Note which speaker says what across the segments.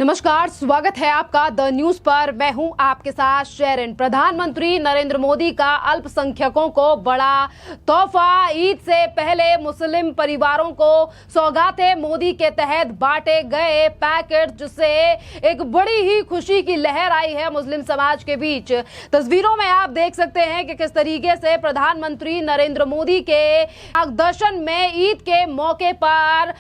Speaker 1: नमस्कार, स्वागत है आपका द न्यूज पर। मैं हूं आपके साथ शेरिन। प्रधानमंत्री नरेंद्र मोदी का अल्पसंख्यकों को बड़ा तोहफा। ईद से पहले मुस्लिम परिवारों को सौगाते मोदी के तहत बांटे गए पैकेट, जिससे एक बड़ी ही खुशी की लहर आई है मुस्लिम समाज के बीच। तस्वीरों में आप देख सकते हैं कि किस तरीके से प्रधानमंत्री नरेंद्र मोदी के मार्गदर्शन में ईद के मौके पर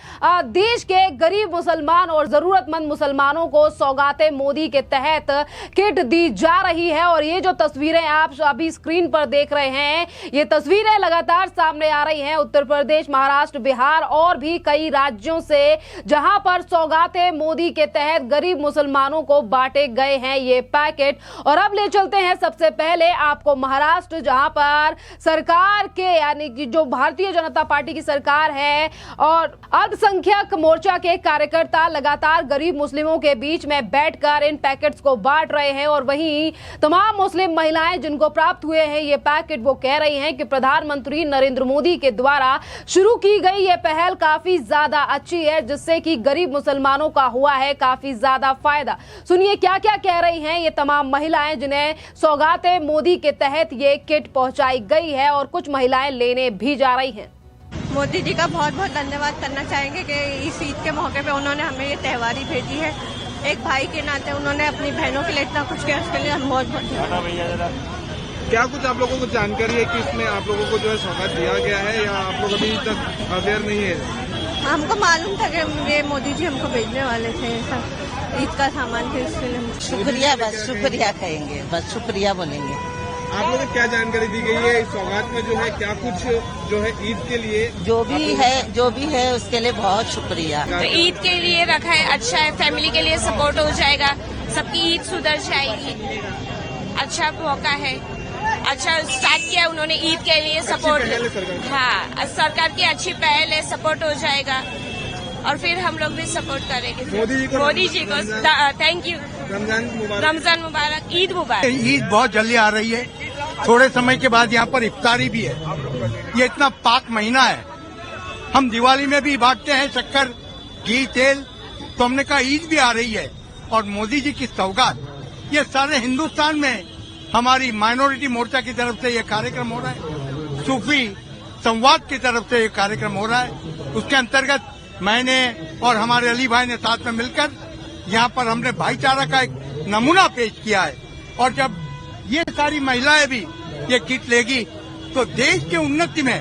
Speaker 1: देश के गरीब मुसलमान और जरूरतमंद मुसलमान को सौगाते मोदी के तहत किट दी जा रही है। और ये जो तस्वीरें आप अभी स्क्रीन पर देख रहे हैं, ये तस्वीरें लगातार सामने आ रही हैं उत्तर प्रदेश, महाराष्ट्र, बिहार और भी कई राज्यों से, जहां पर सौगाते मोदी के तहत गरीब मुसलमानों को बांटे गए हैं ये पैकेट। और अब ले चलते हैं सबसे पहले आपको महाराष्ट्र, जहां पर सरकार के यानी कि जो भारतीय जनता पार्टी की सरकार है और अल्पसंख्यक मोर्चा के कार्यकर्ता लगातार गरीब मुस्लिमों के बीच में बैठकर इन पैकेट्स को बांट रहे हैं। और वहीं तमाम मुस्लिम महिलाएं जिनको प्राप्त हुए हैं ये पैकेट, वो कह रही हैं कि प्रधानमंत्री नरेंद्र मोदी के द्वारा शुरू की गई ये पहल काफी ज्यादा अच्छी है, जिससे कि गरीब मुसलमानों का हुआ है काफी ज्यादा फायदा। सुनिए क्या क्या कह रही हैं ये तमाम महिलाएं जिन्हें सौगाते मोदी के तहत ये किट पहुंचाई गई है, और कुछ महिलाएं लेने भी जा रही हैं।
Speaker 2: मोदी जी का बहुत बहुत धन्यवाद करना चाहेंगे कि इस ईद के मौके पे उन्होंने हमें ये त्योहारी भेजी है। एक भाई के नाते उन्होंने अपनी बहनों के लिए इतना कुछ किया, उसके लिए हम बहुत बहुत।
Speaker 3: क्या कुछ आप लोगों को जानकारी है कि इसमें आप लोगों को जो है सौगात दिया गया है, या आप लोग अभी तक अवेयर नहीं है?
Speaker 2: हमको मालूम था कि ये मोदी जी हमको भेजने वाले थे सब ईद का सामान थे, इसके लिए
Speaker 4: शुक्रिया, बस शुक्रिया कहेंगे, बस शुक्रिया बोलेंगे।
Speaker 3: आप लोगों को क्या जानकारी दी गई है इस सौगात में? जो है क्या कुछ जो है ईद के लिए
Speaker 4: जो भी है उसके लिए बहुत शुक्रिया।
Speaker 5: तो ईद के लिए रखा है, अच्छा है, फैमिली के लिए सपोर्ट हो जाएगा, सबकी ईद सुधर जाएगी, अच्छा मौका है, अच्छा स्टार्ट किया उन्होंने ईद के लिए सपोर्ट। हाँ, सरकार की अच्छी पहल है, सपोर्ट हो जाएगा और फिर हम लोग भी सपोर्ट करेंगे मोदी जी को। Thank you. रमजान मुबारक, ईद मुबारक।
Speaker 6: ईद बहुत जल्दी आ रही है, थोड़े समय के बाद यहाँ पर इफ्तारी भी है। ये इतना पाक महीना है, हम दिवाली में भी बांटते हैं शक्कर, घी, तेल, तो हमने कहा ईद भी आ रही है और मोदी जी की सौगात। ये सारे हिंदुस्तान में हमारी माइनॉरिटी मोर्चा की तरफ से ये कार्यक्रम हो रहा है, सूफी संवाद की तरफ से ये कार्यक्रम हो रहा है। उसके अंतर्गत मैंने और हमारे अली भाई ने साथ में मिलकर यहाँ पर हमने भाईचारा का एक नमूना पेश किया है। और जब ये सारी महिलाएं भी ये किट लेगी तो देश के उन्नति में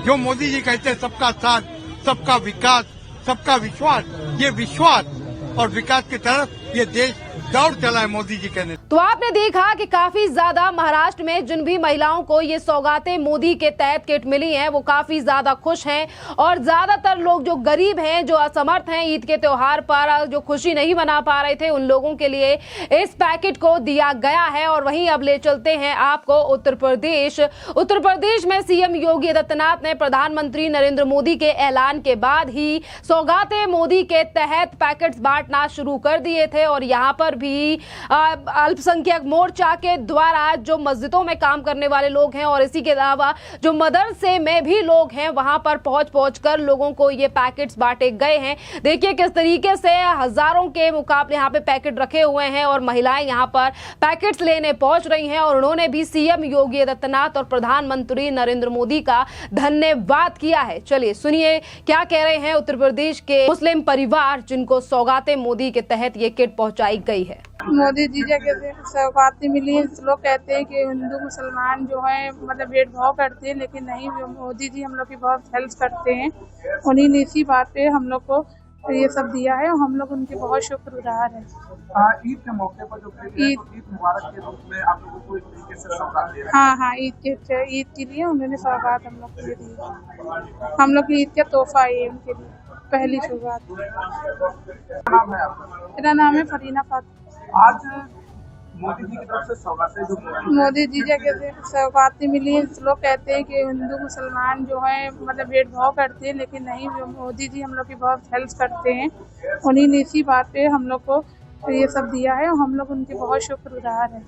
Speaker 6: जो मोदी जी कहते हैं सबका साथ, सबका विकास, सबका विश्वास, ये विश्वास और विकास की तरफ ये देश दौड़ चला है मोदी जी कहने।
Speaker 1: तो आपने देखा कि काफी ज्यादा महाराष्ट्र में जिन भी महिलाओं को ये सौगातें मोदी के तहत किट मिली हैं वो काफी ज्यादा खुश हैं। और ज्यादातर लोग जो गरीब हैं, जो असमर्थ हैं, ईद के त्योहार पर जो खुशी नहीं मना पा रहे थे, उन लोगों के लिए इस पैकेट को दिया गया है। और वहीं अब ले चलते हैं आपको उत्तर प्रदेश। उत्तर प्रदेश में सीएम योगी आदित्यनाथ ने प्रधानमंत्री नरेंद्र मोदी के ऐलान के बाद ही सौगातें मोदी के तहत पैकेट्स बांटना शुरू कर दिए थे। और यहाँ पर भी अल्पसंख्यक मोर्चा के द्वारा जो मस्जिदों में काम करने वाले लोग हैं और इसी के अलावा जो मदरसे में भी लोग हैं, वहां पर पहुंच कर लोगों को ये पैकेट्स बांटे गए हैं। देखिए किस तरीके से हजारों के मुकाबले यहाँ पे पैकेट रखे हुए हैं और महिलाएं यहाँ पर पैकेट्स लेने पहुंच रही हैं। और उन्होंने भी सीएम योगी आदित्यनाथ और प्रधानमंत्री नरेंद्र मोदी का धन्यवाद किया है। चलिए सुनिए क्या कह रहे हैं उत्तर प्रदेश के मुस्लिम परिवार जिनको सौगातें मोदी के तहत ये किट पहुंचाई गई है।
Speaker 7: मोदी जी जैसे सौगातें मिली है, लोग कहते हैं कि हिंदू मुसलमान जो है मतलब भेदभाव करते हैं, लेकिन नहीं, मोदी जी हम लोग की बहुत हेल्प करते हैं। उन्हीं ने इसी बात पे हम लोग को ये सब दिया है और हम लोग उनके बहुत शुक्रगुजार हैं।
Speaker 3: ईद के मौके पर जो ईद मुबारक के रूप में आप लोगों को एक तरीके से सौगात दे रहे हैं।
Speaker 7: हाँ, ईद के लिए उन्होंने सौगात हम लोग को दी। हम लोग की ईद का तोहफा है उनके लिए, पहली शुरुआत। मेरा नाम है फरीना फातिमा।
Speaker 3: आज मोदी जी की तरफ से सौगातें जो
Speaker 7: मोदी जी जैसे सौगातें मिली है, लोग कहते हैं कि हिंदू मुसलमान जो है मतलब भेदभाव करते हैं, लेकिन नहीं, मोदी जी हम लोग की बहुत हेल्प करते हैं। उन्हीं ने इसी बात पे हम लोग को ये सब दिया है और हम लोग उनके बहुत शुक्रगुजार हैं।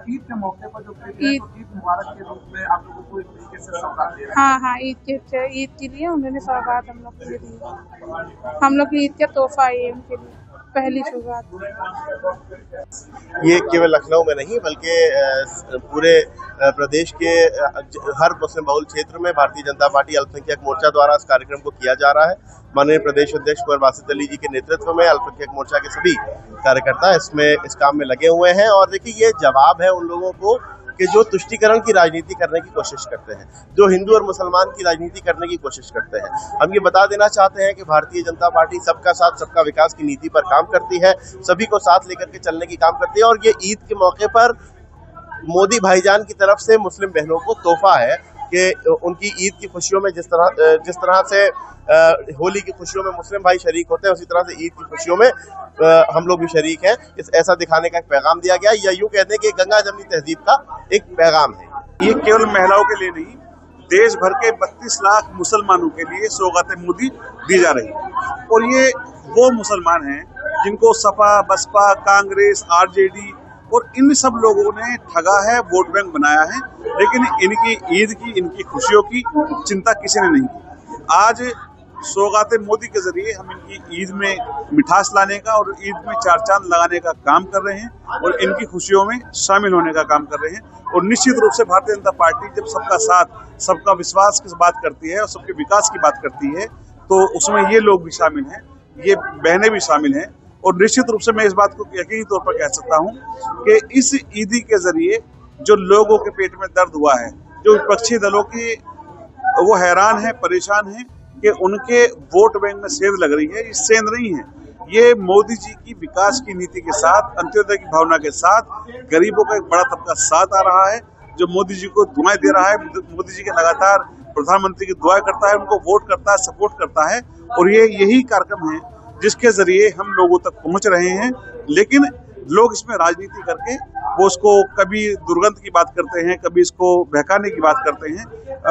Speaker 3: ईद के मौके पर जो ईद मुबारक के रूप में आप लोगों को एक तरीके से सौगात दे रहे हैं।
Speaker 7: हाँ, ईद के लिए उन्होंने सौगात हम लोग को दी। हम लोग की ईद का तोहफा है उनके लिए, पहली सौगात।
Speaker 8: ये केवल लखनऊ में नहीं बल्कि पूरे प्रदेश के हर मुस्लिम बहुल क्षेत्र में भारतीय जनता पार्टी अल्पसंख्यक मोर्चा द्वारा इस कार्यक्रम को किया जा रहा है। माननीय प्रदेश अध्यक्ष कुंवर बासित अली जी के नेतृत्व में अल्पसंख्यक मोर्चा के सभी कार्यकर्ता इस काम में लगे हुए हैं। और देखिए, ये जवाब है उन लोगों को कि जो तुष्टीकरण की राजनीति करने की कोशिश करते हैं, जो हिंदू और मुसलमान की राजनीति करने की कोशिश करते हैं। हम ये बता देना चाहते हैं कि भारतीय जनता पार्टी सबका साथ सबका विकास की नीति पर काम करती है, सभी को साथ लेकर के चलने की काम करती है। और ये ईद के मौके पर मोदी भाईजान की तरफ से मुस्लिम बहनों को तोहफा है कि उनकी ईद की खुशियों में जिस तरह से होली की खुशियों में मुस्लिम भाई शरीक होते हैं, उसी तरह से ईद की खुशियों में हम लोग भी शरीक हैं। ऐसा दिखाने का एक पैगाम दिया गया, या यूं कहते हैं कि गंगा जमनी तहजीब का एक पैगाम है।
Speaker 9: ये केवल महिलाओं के लिए नहीं, देश भर के 32 लाख मुसलमानों के लिए सौगात मोदी दी जा रही है। और ये वो मुसलमान हैं जिनको सपा, बसपा, कांग्रेस, आरजेडी और इन सब लोगों ने ठगा है, वोट बैंक बनाया है, लेकिन इनकी ईद की, इनकी खुशियों की चिंता किसी ने नहीं की। आज सौगात मोदी के जरिए हम इनकी ईद में मिठास लाने का और ईद में चार चांद लगाने का काम कर रहे हैं और इनकी खुशियों में शामिल होने का काम कर रहे हैं। और निश्चित रूप से भारतीय जनता पार्टी जब सबका साथ, सबका विश्वास की बात करती है और सबके विकास की बात करती है, तो उसमें ये लोग भी शामिल हैं, ये बहनें भी शामिल हैं। और निश्चित रूप से मैं इस बात को यकीनी तौर पर कह सकता हूँ कि इस ईदी के जरिए जो लोगों के पेट में दर्द हुआ है, जो विपक्षी दलों की वो हैरान है, परेशान है कि उनके वोट बैंक में सेंध लग रही है, ये सेंध नहीं है। ये मोदी जी की विकास की नीति के साथ, अंत्योदय की भावना के साथ गरीबों का एक बड़ा तबका साथ आ रहा है, जो मोदी जी को दुआएं दे रहा है, मोदी जी के लगातार प्रधानमंत्री की दुआएं करता है, उनको वोट करता है, सपोर्ट करता है। और ये यही कार्यक्रम है जिसके जरिए हम लोगों तक पहुंच रहे हैं। लेकिन लोग इसमें राजनीति करके वो उसको कभी दुर्गंध की बात करते हैं, कभी इसको बहकाने की बात करते हैं।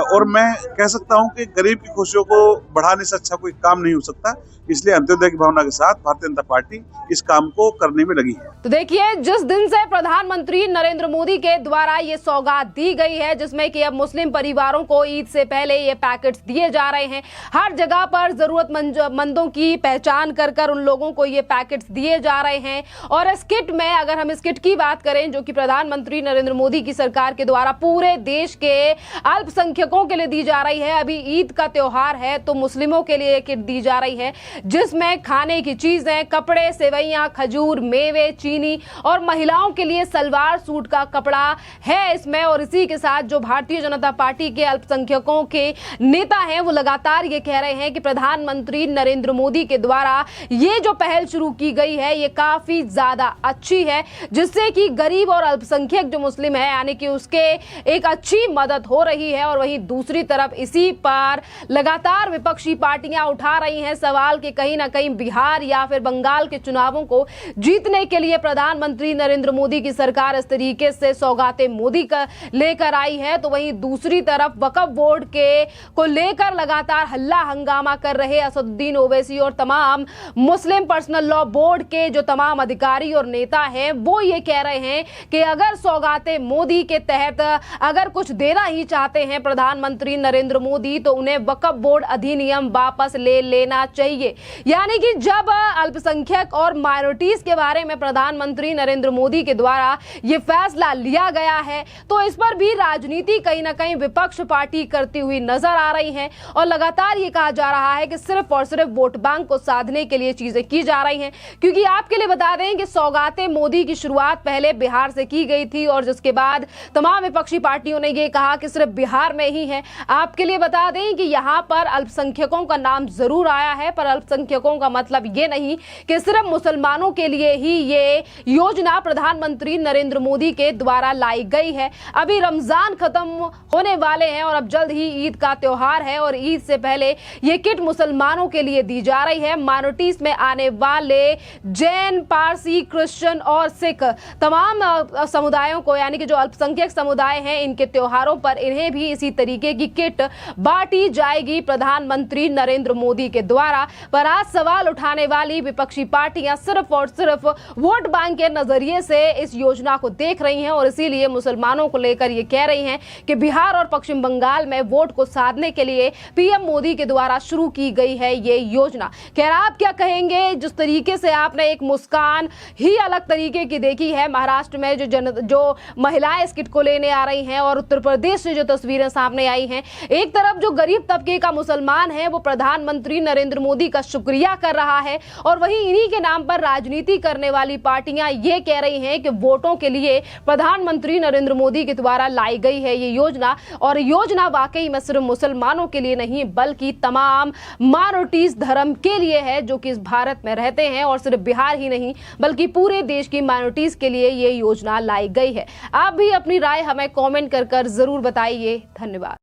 Speaker 9: और मैं कह सकता हूं कि गरीब की खुशियों को बढ़ाने से अच्छा कोई काम नहीं हो सकता। इसलिए अंत्योदय की भावना के साथ भारतीय जनता पार्टी इस काम को करने में लगी है।
Speaker 1: तो देखिए, जिस दिन से प्रधानमंत्री नरेंद्र मोदी के द्वारा ये सौगात दी गई है, जिसमें कि अब मुस्लिम परिवारों को ईद से पहले ये पैकेट्स दिए जा रहे हैं, हर जगह पर जरूरतमंदों की पहचान कर उन लोगों को ये पैकेट्स दिए जा रहे हैं। और इस किट में, अगर हम इस किट की बात करें जो कि प्रधानमंत्री नरेंद्र मोदी की सरकार के द्वारा पूरे देश के अल्पसंख्यकों के लिए दी जा रही है। अभी ईद का त्योहार है तो मुस्लिमों के लिए किट दी जा रही है, जिसमें खाने की चीजें, कपड़े, सेवैयां, खजूर, मेवे, चीनी और महिलाओं के लिए सलवार सूट का कपड़ा है इसमें। और इसी के साथ जो भारतीय जनता पार्टी के अल्पसंख्यकों के नेता हैं, वो लगातार ये कह रहे हैं कि प्रधानमंत्री नरेंद्र मोदी के द्वारा ये जो पहल शुरू की गई है, ये काफी ज्यादा अच्छी है, जिससे कि गरीब और अल्पसंख्यक जो मुस्लिम है, यानी कि उसके एक अच्छी मदद हो रही है। और वहीं दूसरी तरफ इसी पर लगातार विपक्षी पार्टियां उठा रही हैं सवाल कि कहीं ना कहीं बिहार या फिर बंगाल के चुनावों को जीतने के लिए प्रधानमंत्री नरेंद्र मोदी की सरकार इस तरीके से सौगाते मोदी का लेकर आई है। तो वहीं दूसरी तरफ वक्फ बोर्ड के को लेकर लगातार हल्ला हंगामा कर रहे असदुद्दीन ओवैसी और तमाम मुस्लिम पर्सनल लॉ बोर्ड के जो तमाम अधिकारी और नेता हैं, वो ये कह रहे हैं कि अगर सौगाते मोदी के तहत अगर कुछ देना ही चाहते हैं प्रधानमंत्री नरेंद्र मोदी, तो उन्हें वक्फ बोर्ड अधिनियम वापस ले लेना चाहिए। यानी कि जब अल्पसंख्यक और माइनॉरिटीज के बारे में प्रधानमंत्री नरेंद्र मोदी के द्वारा ये फैसला लिया गया है, तो इस पर भी राजनीति कहीं ना कहीं विपक्ष पार्टी करती हुई नजर आ रही है। और लगातार ये कहा जा रहा है कि सिर्फ और सिर्फ वोट बैंक को साधने के लिए चीजें की जा रही हैं। क्योंकि आपके लिए बता दें कि सौगाते मोदी की शुरुआत पहले बिहार से की गई थी और जिसके बाद तमाम विपक्षी पार्टियों ने ये कहा कि सिर्फ बिहार में ही है। आपके लिए बता दें कि यहाँ पर अल्पसंख्यकों का नाम जरूर आया है, पर अल्पसंख्यकों का मतलब ये नहीं कि सिर्फ मुसलमानों के लिए ही ये योजना प्रधानमंत्री नरेंद्र मोदी के द्वारा लाई गई है। अभी रमजान खत्म होने वाले हैं और अब जल्द ही ईद का त्योहार है और ईद से पहले ये किट मुसलमानों के लिए दी जा रही है। माइनॉरिटीज में आने वाले जैन, पारसी, क्रिश्चियन और सिख तमाम समुदायों को, यानी कि जो अल्पसंख्यक समुदाय हैं, इनके त्योहारों पर इन्हें भी इसी तरीके की किट बांटी जाएगी प्रधानमंत्री नरेंद्र मोदी के द्वारा। पर आज सवाल उठाने वाली विपक्षी पार्टियां सिर्फ और सिर्फ वोट बैंक के नजरिए से इस योजना को देख रही हैं और इसीलिए मुसलमानों को लेकर ये कह रही हैं कि बिहार और पश्चिम बंगाल में वोट को साधने के लिए पीएम मोदी के द्वारा शुरू की गई है ये योजना। खैर, आप क्या कहेंगे? जिस तरीके से आपने एक मुस्कान ही अलग तरीके की देखी है महाराष्ट्र में, जो महिलाएं इस किट को लेने आ रही हैं, और उत्तर प्रदेश से जो तस्वीरें सामने आई हैं, एक तरफ जो गरीब तबके का मुसलमान है वो प्रधानमंत्री नरेंद्र मोदी का शुक्रिया कर रहा है, और वहीं इन्हीं के नाम पर राजनीति करने वाली पार्टियां ये कह रही हैं कि वोटों के लिए प्रधानमंत्री नरेंद्र मोदी के द्वारा लाई गई है ये योजना। और योजना वाकई में सिर्फ मुसलमानों के लिए नहीं बल्कि तमाम माइनॉरिटीज धर्म के लिए है जो कि इस भारत में रहते हैं, और सिर्फ बिहार ही नहीं बल्कि पूरे देश की माइनॉरिटीज के लिए ये योजना लाई गई है। आप भी अपनी राय हमें कमेंट कर जरूर बताइए। धन्यवाद।